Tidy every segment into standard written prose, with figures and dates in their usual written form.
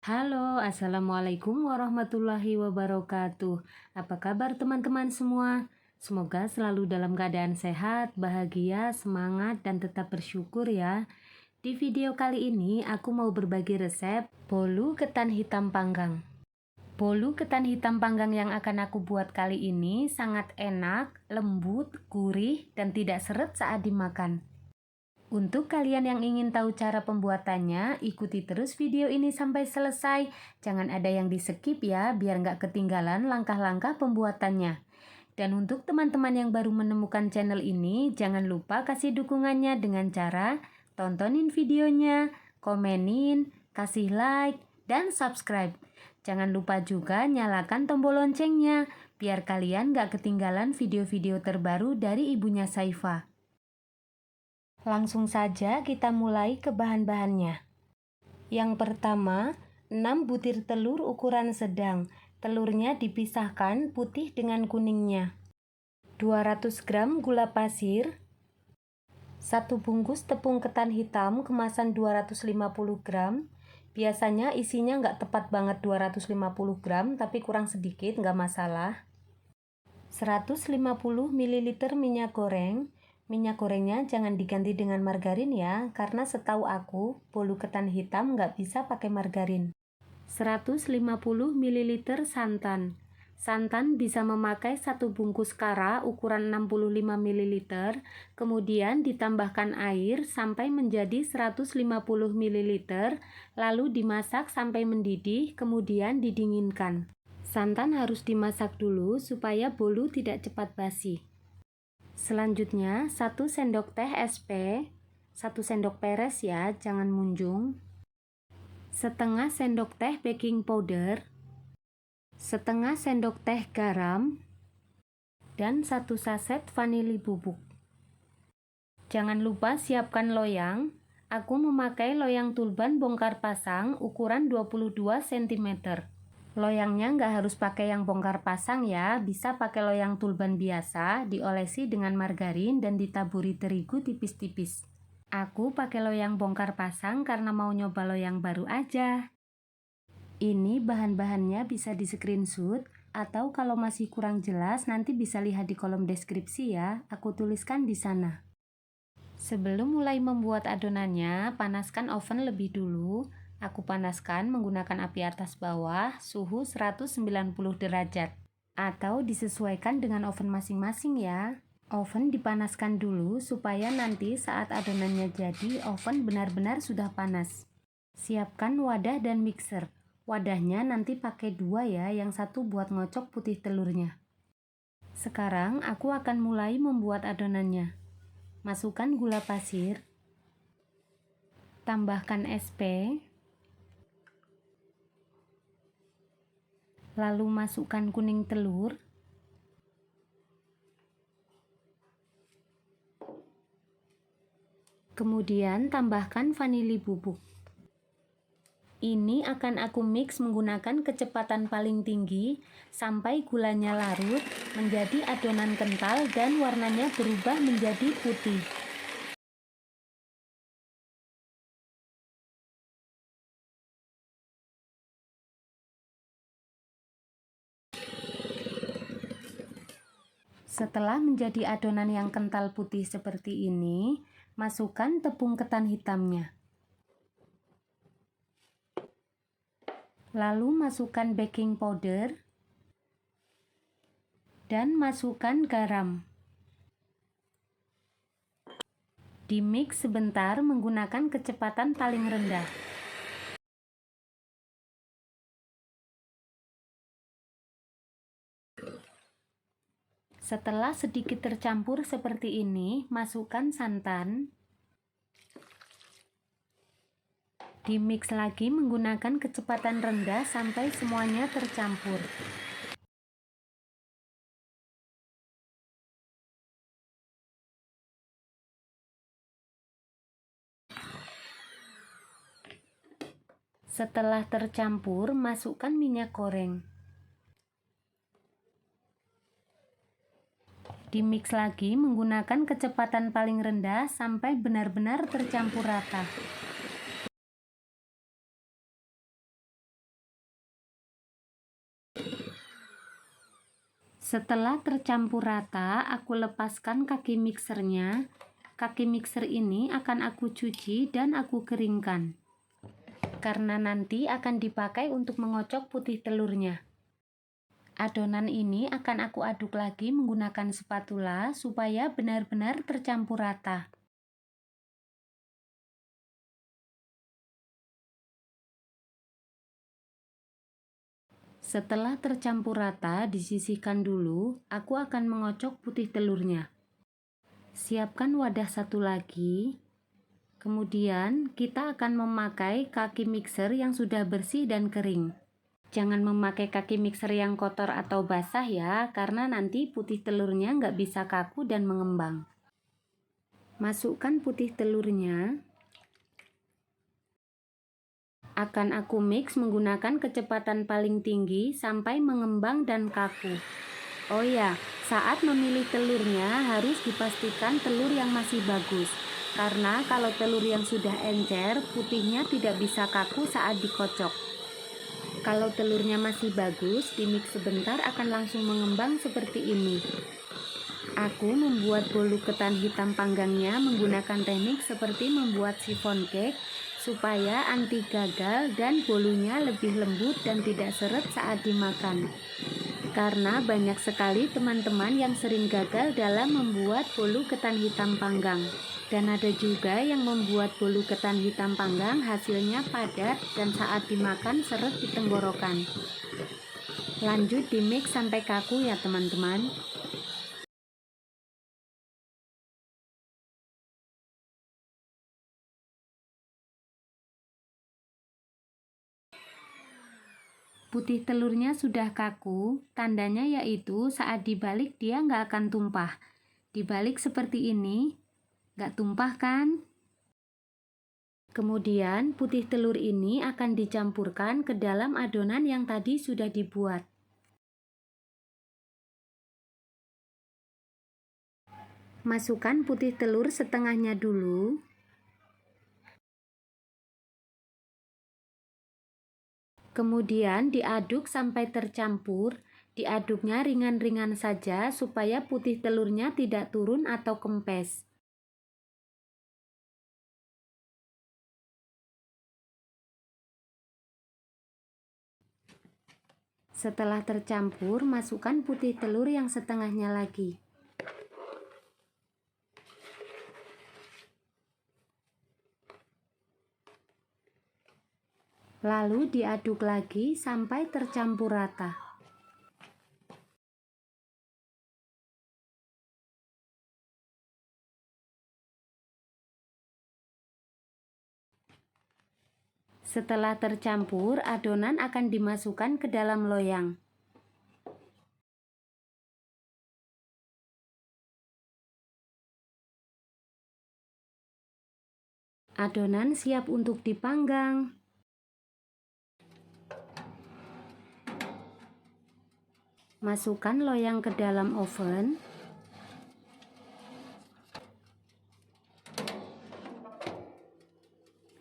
Halo, Assalamualaikum warahmatullahi wabarakatuh. Apa kabar teman-teman semua? Semoga selalu dalam keadaan sehat, bahagia, semangat, dan tetap bersyukur ya. Di video kali ini aku mau berbagi resep bolu ketan hitam panggang. Bolu ketan hitam panggang yang akan aku buat kali ini sangat enak, lembut, gurih, dan tidak seret saat dimakan. Untuk kalian yang ingin tahu cara pembuatannya, ikuti terus video ini sampai selesai. Jangan ada yang di-skip ya, biar nggak ketinggalan langkah-langkah pembuatannya. Dan untuk teman-teman yang baru menemukan channel ini, jangan lupa kasih dukungannya dengan cara tontonin videonya, komenin, kasih like, dan subscribe. Jangan lupa juga nyalakan tombol loncengnya, biar kalian nggak ketinggalan video-video terbaru dari ibunya Saifa. Langsung saja kita mulai ke bahan-bahannya. Yang pertama, 6 butir telur ukuran sedang. Telurnya dipisahkan putih dengan kuningnya. 200 gram gula pasir. 1 bungkus tepung ketan hitam kemasan 250 gram. Biasanya isinya nggak tepat banget 250 gram, tapi kurang sedikit nggak masalah. 150 ml minyak goreng. Minyak gorengnya jangan diganti dengan margarin ya, karena setahu aku, bolu ketan hitam nggak bisa pakai margarin. 150 ml santan. Santan bisa memakai 1 bungkus kara ukuran 65 ml, kemudian ditambahkan air sampai menjadi 150 ml, lalu dimasak sampai mendidih, kemudian didinginkan. Santan harus dimasak dulu supaya bolu tidak cepat basi. Selanjutnya, 1 sendok teh SP, 1 sendok peres ya, jangan munjung. Setengah sendok teh baking powder, setengah sendok teh garam, dan 1 saset vanili bubuk. Jangan lupa siapkan loyang. Aku memakai loyang tulban bongkar pasang ukuran 22 cm. Loyangnya nggak harus pakai yang bongkar pasang ya, bisa pakai loyang tulban biasa, diolesi dengan margarin dan ditaburi terigu tipis-tipis. Aku pakai loyang bongkar pasang karena mau nyoba loyang baru aja. Ini bahan-bahannya bisa di screenshot, atau kalau masih kurang jelas nanti bisa lihat di kolom deskripsi ya, aku tuliskan di sana. Sebelum mulai membuat adonannya, panaskan oven lebih dulu. Aku panaskan menggunakan api atas bawah, suhu 190 derajat. Atau disesuaikan dengan oven masing-masing ya. Oven dipanaskan dulu supaya nanti saat adonannya jadi, oven benar-benar sudah panas. Siapkan wadah dan mixer. Wadahnya nanti pakai 2 ya, yang satu buat ngocok putih telurnya. Sekarang aku akan mulai membuat adonannya. Masukkan gula pasir. Tambahkan SP, lalu masukkan kuning telur, kemudian tambahkan vanili bubuk. Ini akan aku mix menggunakan kecepatan paling tinggi sampai gulanya larut menjadi adonan kental dan warnanya berubah menjadi putih. Setelah menjadi adonan yang kental putih seperti ini, masukkan tepung ketan hitamnya. Lalu masukkan baking powder dan masukkan garam. Dimix sebentar menggunakan kecepatan paling rendah. Setelah sedikit tercampur seperti ini, masukkan santan. Dimix lagi menggunakan kecepatan rendah sampai semuanya tercampur. Setelah tercampur, masukkan minyak goreng. Dimix lagi menggunakan kecepatan paling rendah sampai benar-benar tercampur rata. Setelah tercampur rata, aku lepaskan kaki mixernya. Kaki mixer ini akan aku cuci dan aku keringkan, karena nanti akan dipakai untuk mengocok putih telurnya. Adonan ini akan aku aduk lagi menggunakan spatula supaya benar-benar tercampur rata. Setelah tercampur rata, disisihkan dulu. Aku akan mengocok putih telurnya. Siapkan wadah satu lagi. Kemudian kita akan memakai kaki mixer yang sudah bersih dan kering. Jangan memakai kaki mixer yang kotor atau basah ya, karena nanti putih telurnya nggak bisa kaku dan mengembang. Masukkan putih telurnya. Akan aku mix menggunakan kecepatan paling tinggi sampai mengembang dan kaku. Oh ya, saat memilih telurnya harus dipastikan telur yang masih bagus. Karena kalau telur yang sudah encer, putihnya tidak bisa kaku saat dikocok. Kalau telurnya masih bagus, dimix sebentar akan langsung mengembang seperti ini. Aku membuat bolu ketan hitam panggangnya menggunakan teknik seperti membuat chiffon cake supaya anti gagal dan bolunya lebih lembut dan tidak seret saat dimakan. Karena banyak sekali teman-teman yang sering gagal dalam membuat bolu ketan hitam panggang. Dan ada juga yang membuat bolu ketan hitam panggang hasilnya padat dan saat dimakan seret di tenggorokan. Lanjut di mix sampai kaku ya teman-teman. Putih telurnya sudah kaku, tandanya yaitu saat dibalik dia nggak akan tumpah. Dibalik seperti ini, nggak tumpah kan? Kemudian putih telur ini akan dicampurkan ke dalam adonan yang tadi sudah dibuat. Masukkan putih telur setengahnya dulu. Kemudian diaduk sampai tercampur. Diaduknya ringan-ringan saja supaya putih telurnya tidak turun atau kempes. Setelah tercampur, masukkan putih telur yang setengahnya lagi. Lalu diaduk lagi sampai tercampur rata. Setelah tercampur, adonan akan dimasukkan ke dalam loyang. Adonan siap untuk dipanggang. Masukkan loyang ke dalam oven.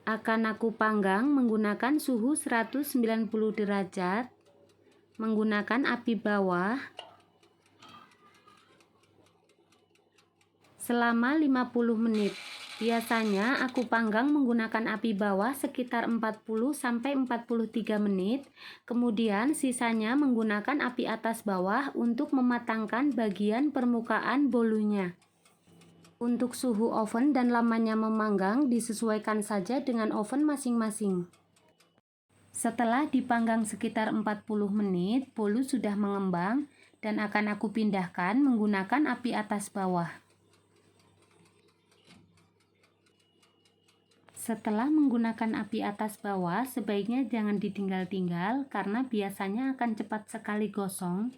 Akan aku panggang menggunakan suhu 190 derajat, menggunakan api bawah selama 50 menit. Biasanya aku panggang menggunakan api bawah sekitar 40-43 menit, kemudian sisanya menggunakan api atas bawah untuk mematangkan bagian permukaan bolunya. Untuk suhu oven dan lamanya memanggang disesuaikan saja dengan oven masing-masing. Setelah dipanggang sekitar 40 menit, bolu sudah mengembang dan akan aku pindahkan menggunakan api atas bawah. Setelah menggunakan api atas bawah, sebaiknya jangan ditinggal-tinggal karena biasanya akan cepat sekali gosong.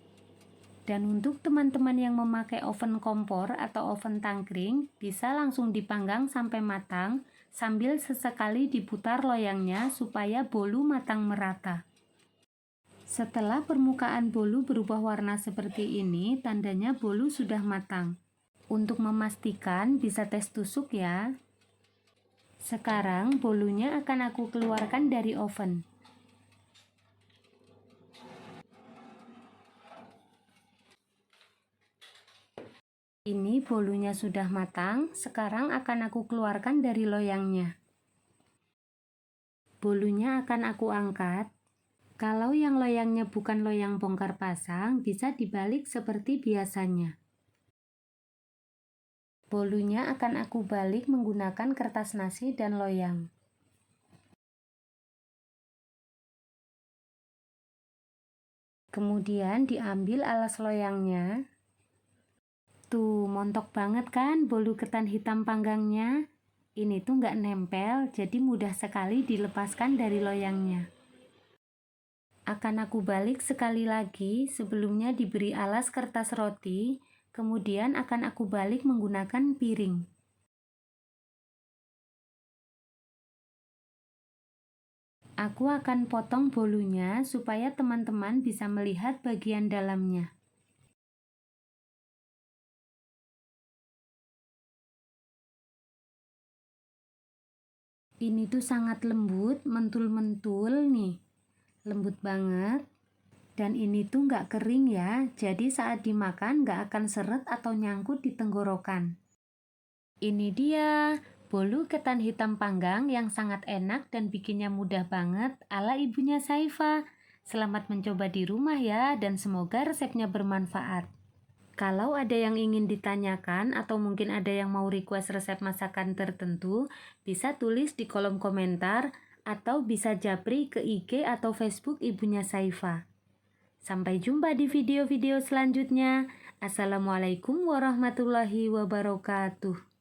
Dan untuk teman-teman yang memakai oven kompor atau oven tangkring, bisa langsung dipanggang sampai matang sambil sesekali diputar loyangnya supaya bolu matang merata. Setelah permukaan bolu berubah warna seperti ini, tandanya bolu sudah matang. Untuk memastikan, bisa tes tusuk ya. Sekarang bolunya akan aku keluarkan dari oven. Ini bolunya sudah matang, sekarang akan aku keluarkan dari loyangnya. Bolunya akan aku angkat. Kalau yang loyangnya bukan loyang bongkar pasang, bisa dibalik seperti biasanya. Bolunya akan aku balik menggunakan kertas nasi dan loyang. Kemudian diambil alas loyangnya. Tuh, montok banget kan bolu ketan hitam panggangnya? Ini tuh nggak nempel, jadi mudah sekali dilepaskan dari loyangnya. Akan aku balik sekali lagi, sebelumnya diberi alas kertas roti, kemudian akan aku balik menggunakan piring. Aku akan potong bolunya supaya teman-teman bisa melihat bagian dalamnya. Ini tuh sangat lembut, mentul-mentul nih. Lembut banget. Dan ini tuh nggak kering ya, jadi saat dimakan nggak akan seret atau nyangkut di tenggorokan. Ini dia, bolu ketan hitam panggang yang sangat enak dan bikinnya mudah banget ala ibunya Saifa. Selamat mencoba di rumah ya, dan semoga resepnya bermanfaat. Kalau ada yang ingin ditanyakan atau mungkin ada yang mau request resep masakan tertentu, bisa tulis di kolom komentar atau bisa japri ke IG atau Facebook ibunya Saifa. Sampai jumpa di video-video selanjutnya. Assalamualaikum warahmatullahi wabarakatuh.